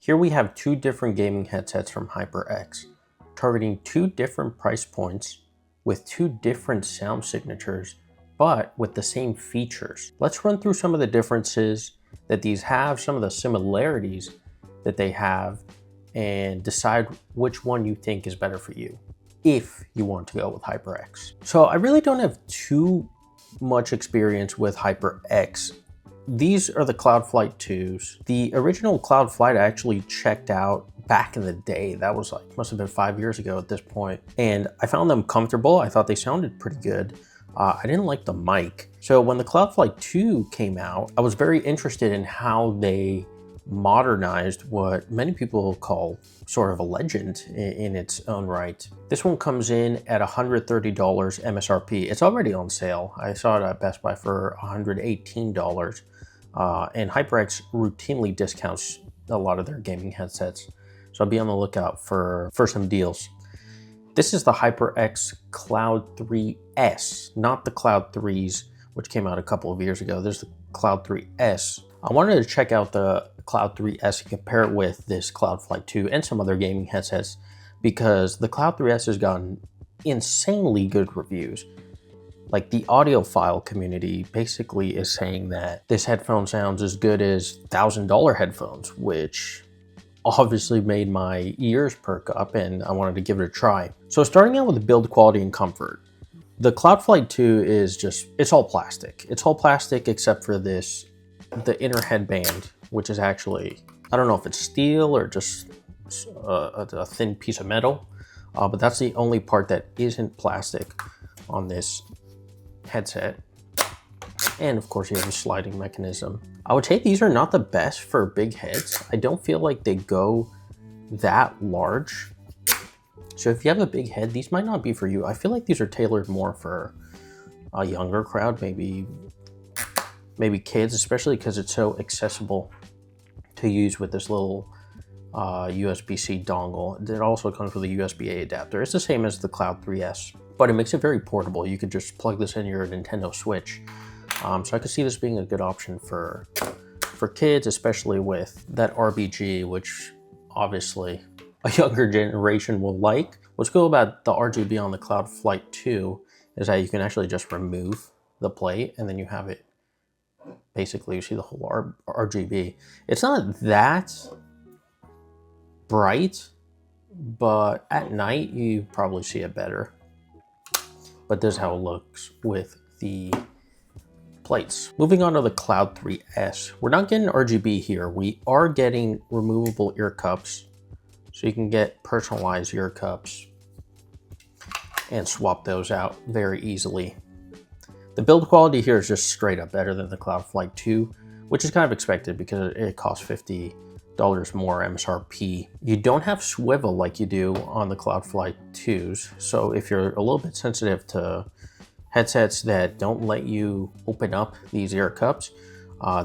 Here we have two different gaming headsets from HyperX, targeting two different price points with two different sound signatures, but with the same features. Let's run through some of the differences that these have, some of the similarities that they have, and decide which one you think is better for you, if you want to go with HyperX. So I really don't have too much experience with HyperX. These are the Cloud Flight 2s. The original Cloud Flight I actually checked out back in the day. That was like, must have been 5 years ago at this point. And I found them comfortable. I thought they sounded pretty good. I didn't like the mic. So when the Cloud Flight 2 came out, I was very interested in how they modernized what many people call sort of a legend in its own right. This one comes in at $130 MSRP. It's already on sale. I saw it at Best Buy for $118. And HyperX routinely discounts a lot of their gaming headsets. So I'll be on the lookout for some deals. This is the HyperX Cloud 3S, not the Cloud 3s, which came out a couple of years ago. There's the Cloud 3S. I wanted to check out the Cloud 3S and compare it with this Cloud Flight 2 and some other gaming headsets, because the Cloud 3S has gotten insanely good reviews. Like, the audiophile community basically is saying that this headphone sounds as good as $1,000 headphones, which obviously made my ears perk up and I wanted to give it a try. So starting out with the build quality and comfort, the Cloud Flight 2 is just, it's all plastic. It's all plastic except for this, the inner headband, which is actually, I don't know if it's steel or just a thin piece of metal, but that's the only part that isn't plastic on this headset. And of course you have a sliding mechanism. I would say these are not the best for big heads. I don't feel like they go that large. So if you have a big head, these might not be for you. I feel like these are tailored more for a younger crowd, maybe kids, especially because it's so accessible to use with this little USB-C dongle. It also comes with a USB-A adapter. It's the same as the Cloud 3S, but it makes it very portable. You could just plug this in your Nintendo Switch. So I could see this being a good option for kids, especially with that RGB, which obviously a younger generation will like. What's cool about the RGB on the Cloud Flight 2 is that you can actually just remove the plate and then you have it, basically you see the whole RGB. It's not that bright, but at night you probably see it better. But this is how it looks with the plates. Moving on to the Cloud 3S. We're not getting RGB here. We are getting removable ear cups. So you can get personalized ear cups and swap those out very easily. The build quality here is just straight up better than the Cloud Flight 2, which is kind of expected because it costs $50 more MSRP. You don't have swivel like you do on the Cloud Flight 2s. So if you're a little bit sensitive to headsets that don't let you open up these ear cups,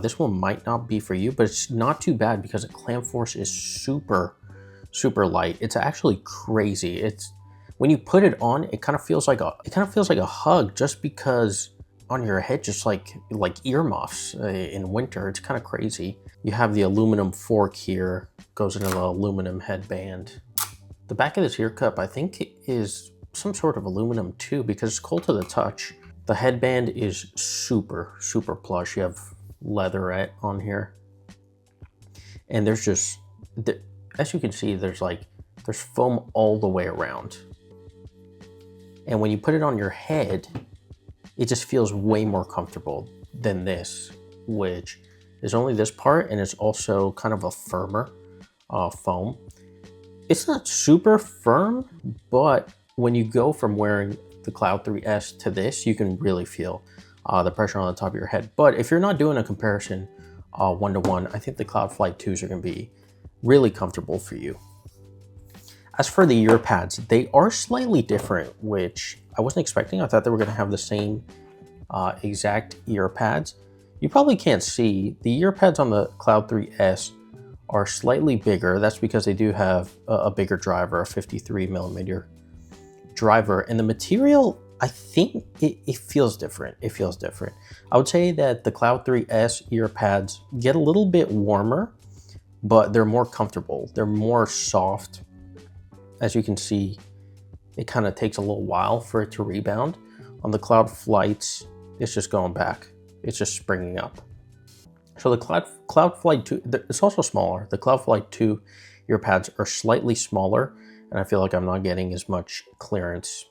this one might not be for you, but it's not too bad because the clamp force is super light. It's actually crazy. It's, when you put it on, it kind of feels like a hug, just because on your head, just like earmuffs in winter. It's kind of crazy. You have the aluminum fork here, goes into the aluminum headband. The back of this ear cup, I think, is some sort of aluminum too, because it's cold to the touch. The headband is super plush. You have leatherette on here, and there's just, as you can see, there's foam all the way around. And when you put it on your head, it just feels way more comfortable than this, which is only this part, and it's also kind of a firmer foam. It's not super firm, but when you go from wearing the Cloud 3S to this, you can really feel the pressure on the top of your head. But if you're not doing a comparison one-to-one, I think the Cloud Flight 2s are going to be really comfortable for you. As for the ear pads, they are slightly different, which I wasn't expecting. I thought they were going to have the same exact ear pads. You probably can't see, the ear pads on the Cloud 3S are slightly bigger. That's because they do have a bigger driver, a 53mm driver, and the material, I think it feels different. It feels different. I would say that the Cloud 3S ear pads get a little bit warmer but they're more comfortable. They're more soft. As you can see, it kind of takes a little while for it to rebound. On the Cloud Flights, it's just going back. It's just springing up. So the Cloud Flight 2, it's also smaller. The Cloud Flight 2 ear pads are slightly smaller, and I feel like I'm not getting as much clearance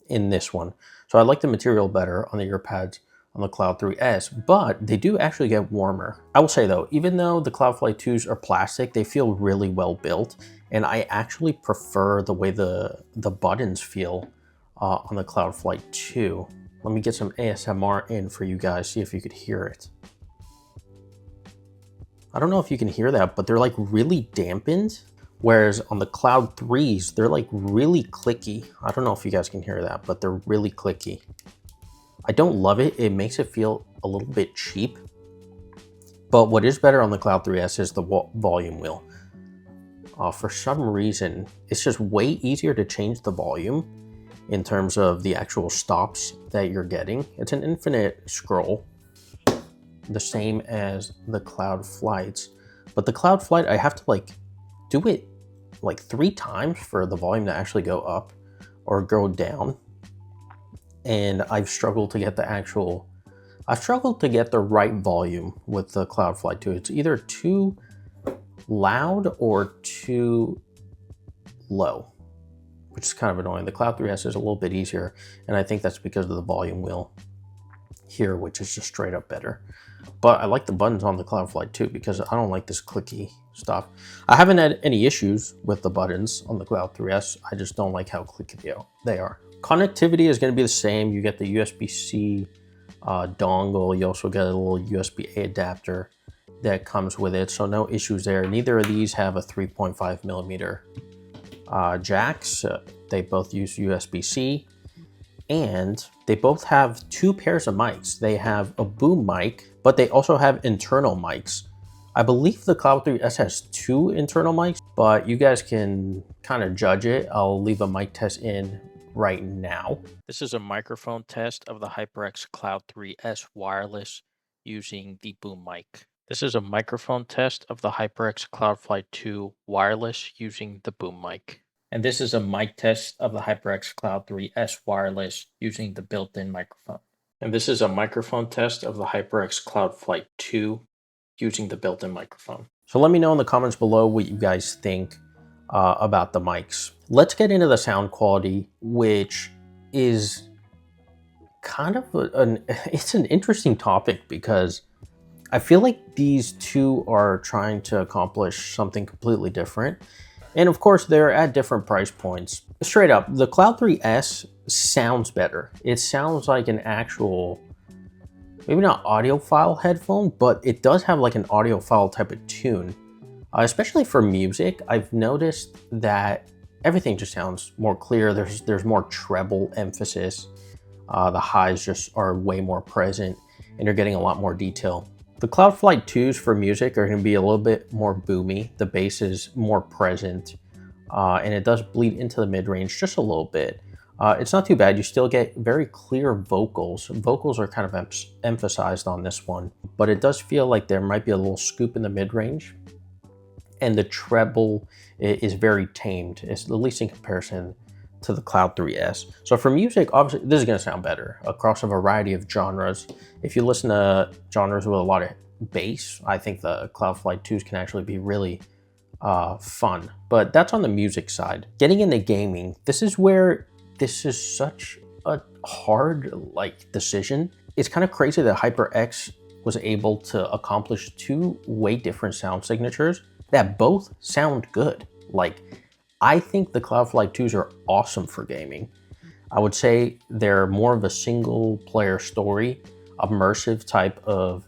in this one. So I like the material better on the ear pads on the Cloud 3S, but they do actually get warmer. I will say though, even though the Cloud Flight 2s are plastic, they feel really well built, and I actually prefer the way the buttons feel on the Cloud Flight 2. Let me get some ASMR in for you guys, see if you could hear it. I don't know if you can hear that, but they're like really dampened. Whereas on the Cloud 3s, they're like really clicky. I don't know if you guys can hear that, but they're really clicky. I don't love it. It makes it feel a little bit cheap. But what is better on the Cloud 3S is the volume wheel. For some reason, it's just way easier to change the volume in terms of the actual stops that you're getting. It's an infinite scroll, the same as the Cloud Flights. But the Cloud Flight, I have to like do it like 3 times for the volume to actually go up or go down. And I've struggled to get the right volume with the Cloud Flight 2. It's either too loud or too low, which is kind of annoying. The Cloud 3S is a little bit easier, and I think that's because of the volume wheel here, which is just straight up better. But I like the buttons on the Cloud Flight 2 because I don't like this clicky stuff. I haven't had any issues with the buttons on the Cloud 3S. I just don't like how clicky they are. Connectivity is going to be the same. You get the USB-C dongle. You also get a little USB-A adapter that comes with it, so no issues there. Neither of these have a 3.5 millimeter jacks. They both use USB-C, and they both have 2 pairs of mics. They have a boom mic, but they also have internal mics. I believe the Cloud 3S has 2 internal mics, but you guys can kind of judge it. I'll leave a mic test in right now. This is a microphone test of the HyperX Cloud 3S wireless using the boom mic. This is a microphone test of the HyperX Cloud Flight 2 wireless using the boom mic. And this is a mic test of the HyperX Cloud 3S wireless using the built-in microphone. And this is a microphone test of the HyperX Cloud Flight 2 using the built-in microphone. So let me know in the comments below what you guys think about the mics. Let's get into the sound quality, which is kind of it's an interesting topic because I feel like these two are trying to accomplish something completely different. And of course, they're at different price points. Straight up, the Cloud 3S sounds better. It sounds like an actual, maybe not audiophile headphone, but it does have like an audiophile type of tune. Especially for music, I've noticed that everything just sounds more clear. There's more treble emphasis. The highs just are way more present, and you're getting a lot more detail. The Cloud Flight 2s for music are going to be a little bit more boomy. The bass is more present, and it does bleed into the mid-range just a little bit. It's not too bad. You still get very clear vocals. Vocals are kind of emphasized on this one, but it does feel like there might be a little scoop in the mid-range, and the treble is very tamed, at least in comparison to the Cloud 3S. So for music, obviously, this is going to sound better across a variety of genres. If you listen to genres with a lot of bass, I think the Cloud Flight 2s can actually be really fun. But that's on the music side. Getting into gaming, this is where this is such a hard decision. It's kind of crazy that HyperX was able to accomplish 2 way different sound signatures that both sound good. I think the Cloud Flight 2s are awesome for gaming. I would say they're more of a single player story, immersive type of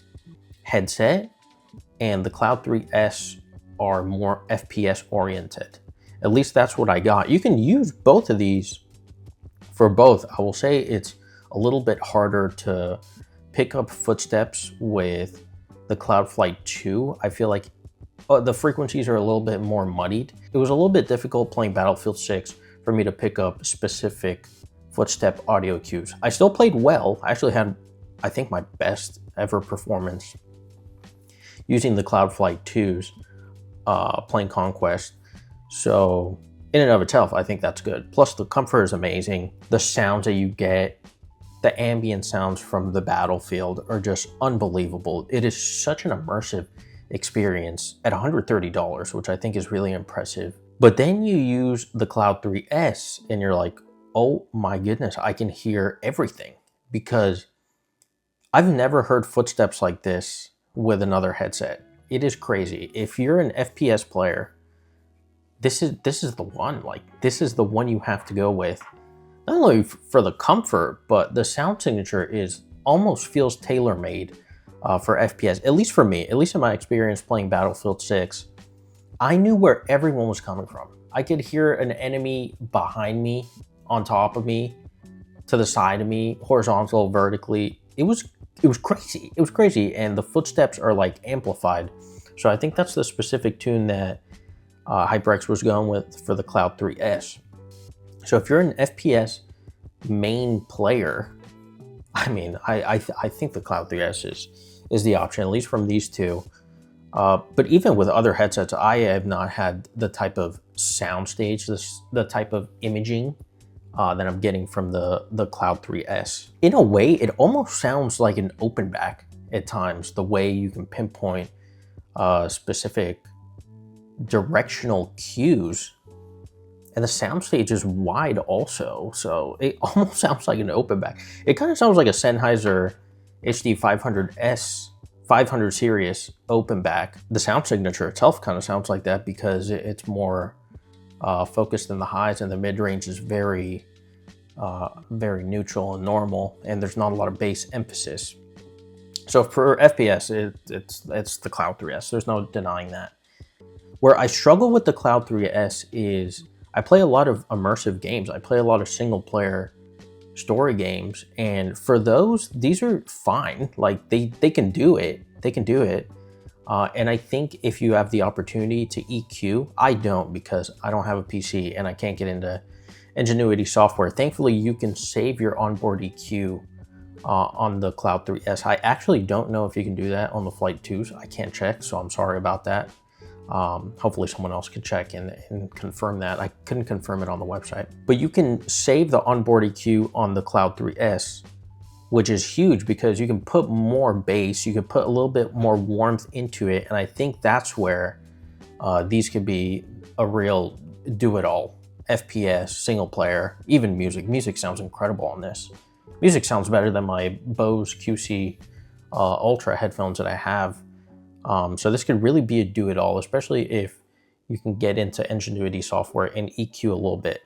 headset, and the Cloud 3S are more FPS oriented. At least that's what I got. You can use both of these for both. I will say it's a little bit harder to pick up footsteps with the Cloud Flight 2. I feel like the frequencies are a little bit more muddied. It was a little bit difficult playing Battlefield 6 for me to pick up specific footstep audio cues. I still played well. I actually had, I think, my best ever performance using the Cloud Flight 2s. playing Conquest. So in and of itself, I think that's good. Plus the comfort is amazing. The sounds that you get, the ambient sounds from the battlefield are just unbelievable. It is such an immersive experience at $130, which I think is really impressive. But then you use the Cloud 3S and you're like, oh my goodness, I can hear everything, because I've never heard footsteps like this with another headset. It is crazy. If you're an FPS player, this is the one. Like, this is the one you have to go with. Not only for the comfort, but the sound signature is almost feels tailor-made for FPS. At least for me, at least in my experience playing Battlefield 6, I knew where everyone was coming from. I could hear an enemy behind me, on top of me, to the side of me, horizontal, vertically. It was crazy. It was crazy, and the footsteps are like amplified. So I think that's the specific tune that HyperX was going with for the Cloud 3S. So if you're an FPS main player, I mean, I think the Cloud 3S is the option, at least from these two. But even with other headsets, I have not had the type of soundstage, the type of imaging that I'm getting from the Cloud 3S. In a way, it almost sounds like an open back at times, the way you can pinpoint specific directional cues. And the soundstage is wide also, so it almost sounds like an open back. It kind of sounds like a Sennheiser HD 500S 500 series open back. The sound signature itself kind of sounds like that because it's more focused in the highs, and the mid-range is very neutral and normal, and there's not a lot of bass emphasis. So for FPS, it's the Cloud 3S. There's no denying that. Where I struggle with the Cloud 3S is I play a lot of immersive games. I play a lot of single player story games, and for those, these are fine. Like they can do it. They can do it. And I think if you have the opportunity to EQ, I don't, because I don't have a PC and I can't get into Ingenuity software. Thankfully, you can save your onboard EQ on the Cloud 3S. I actually don't know if you can do that on the Flight 2s. I can't check, so I'm sorry about that. Hopefully someone else can check and confirm that. I couldn't confirm it on the website. But you can save the onboard EQ on the Cloud 3S, which is huge because you can put more bass, you can put a little bit more warmth into it, and I think that's where these could be a real do-it-all. FPS, single player, even music. Music sounds incredible on this. Music sounds better than my Bose QC Ultra headphones that I have. So this could really be a do-it-all, especially if you can get into Ingenuity software and EQ a little bit.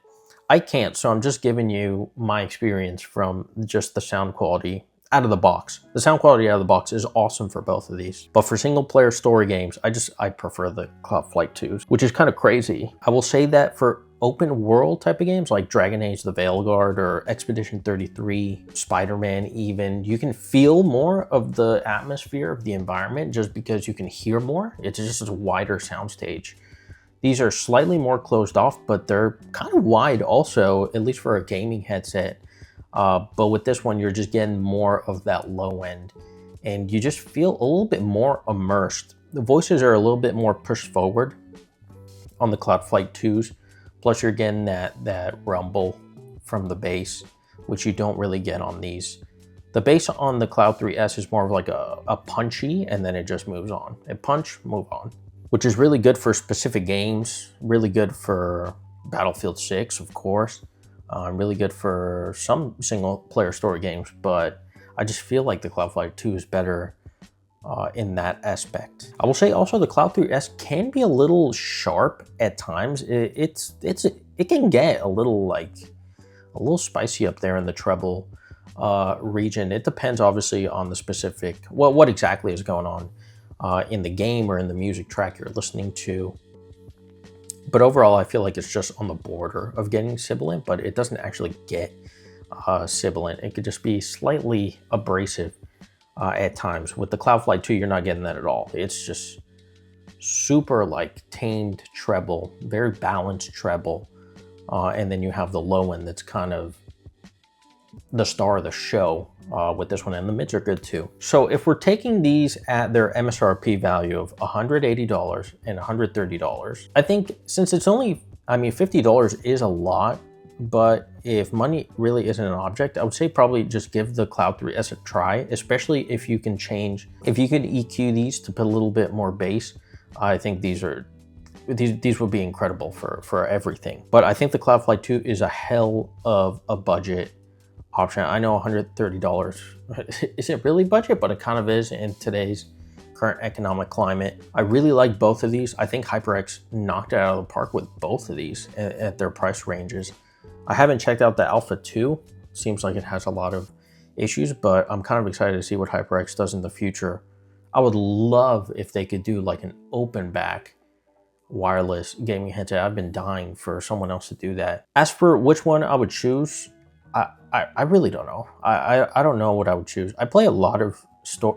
I can't, so I'm just giving you my experience from just the sound quality out of the box. The sound quality out of the box is awesome for both of these. But for single player story games, I prefer the Cloud Flight 2s, which is kind of crazy. I will say that for open world type of games like Dragon Age the Veilguard or Expedition 33, Spider-Man even, you can feel more of the atmosphere of the environment just because you can hear more. It's just a wider soundstage. These are slightly more closed off, but they're kind of wide also, at least for a gaming headset. But with this one, you're just getting more of that low end, and you just feel a little bit more immersed. The voices are a little bit more pushed forward on the Cloud Flight 2s. Plus you're getting that rumble from the bass, which you don't really get on these. The bass on the Cloud 3S is more of like a punchy, and then it just moves on. A punch, move on. Which is really good for specific games, really good for Battlefield 6, of course. Really good for some single player story games, but I just feel like the Cloud Flight 2 is better in that aspect. I will say also the Cloud 3S can be a little sharp at times. It can get a little spicy up there in the treble region. It depends obviously on the specific, what exactly is going on in the game or in the music track you're listening to. But overall, I feel like it's just on the border of getting sibilant, but it doesn't actually get sibilant. It could just be slightly abrasive at times. With the Cloud Flight 2, you're not getting that at all. It's just super like tamed treble, very balanced treble. And then you have the low end that's kind of the star of the show with this one, and the mids are good too. So if we're taking these at their MSRP value of $180 and $130, I think since it's only, I mean, $50 is a lot, but if money really isn't an object, I would say probably just give the Cloud 3S a try, especially if you can change, if you can EQ these to put a little bit more bass. I think these would be incredible for everything. But I think the Cloud Flight 2 is a hell of a budget option. I know $130 isn't really budget, but it kind of is in today's current economic climate. I really like both of these. I think HyperX knocked it out of the park with both of these at their price ranges. I haven't checked out the Alpha 2. Seems like it has a lot of issues, but I'm kind of excited to see what HyperX does in the future. I would love if they could do like an open back wireless gaming headset. I've been dying for someone else to do that. As for which one I would choose, I really don't know. I don't know what I would choose. I play a lot of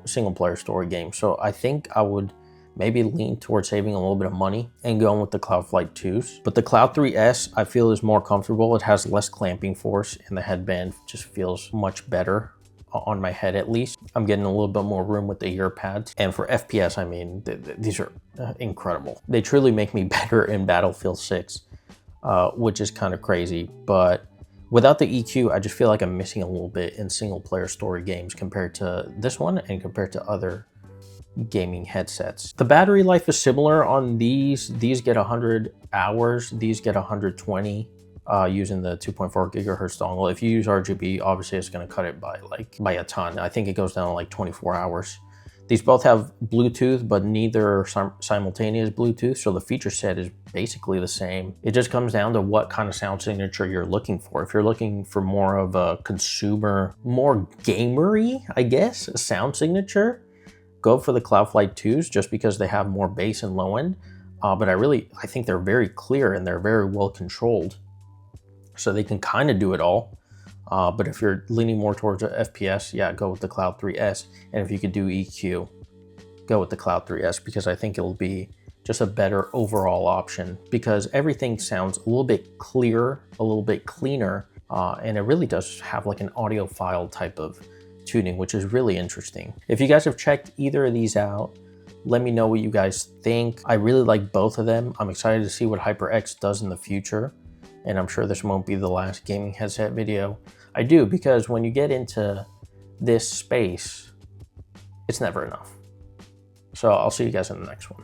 single player story games, so I think I would maybe lean towards saving a little bit of money and going with the Cloud Flight 2s. But the Cloud 3S I feel is more comfortable. It has less clamping force and the headband just feels much better on my head at least. I'm getting a little bit more room with the ear pads. And for FPS, I mean, these are incredible. They truly make me better in Battlefield 6, which is kind of crazy. But without the EQ, I just feel like I'm missing a little bit in single player story games compared to this one and compared to other gaming headsets. The battery life is similar on these. These get 100 hours, these get 120 using the 2.4 gigahertz dongle. If you use RGB, obviously it's going to cut it by a ton. I think it goes down to like 24 hours. These both have Bluetooth, but neither simultaneous Bluetooth, so the feature set is basically the same. It just comes down to what kind of sound signature you're looking for. If you're looking for more of a consumer, more gamery, I guess, sound signature, go for the Cloud Flight 2s just because they have more bass and low end. But I think they're very clear and they're very well controlled. So they can kind of do it all. But if you're leaning more towards a FPS, yeah, go with the Cloud 3S. And if you could do EQ, go with the Cloud 3S because I think it'll be just a better overall option because everything sounds a little bit clearer, a little bit cleaner, and it really does have like an audiophile type of tuning, which is really interesting. If you guys have checked either of these out, let me know what you guys think. I really like both of them. I'm excited to see what HyperX does in the future. And I'm sure this won't be the last gaming headset video I do because when you get into this space, it's never enough. So I'll see you guys in the next one.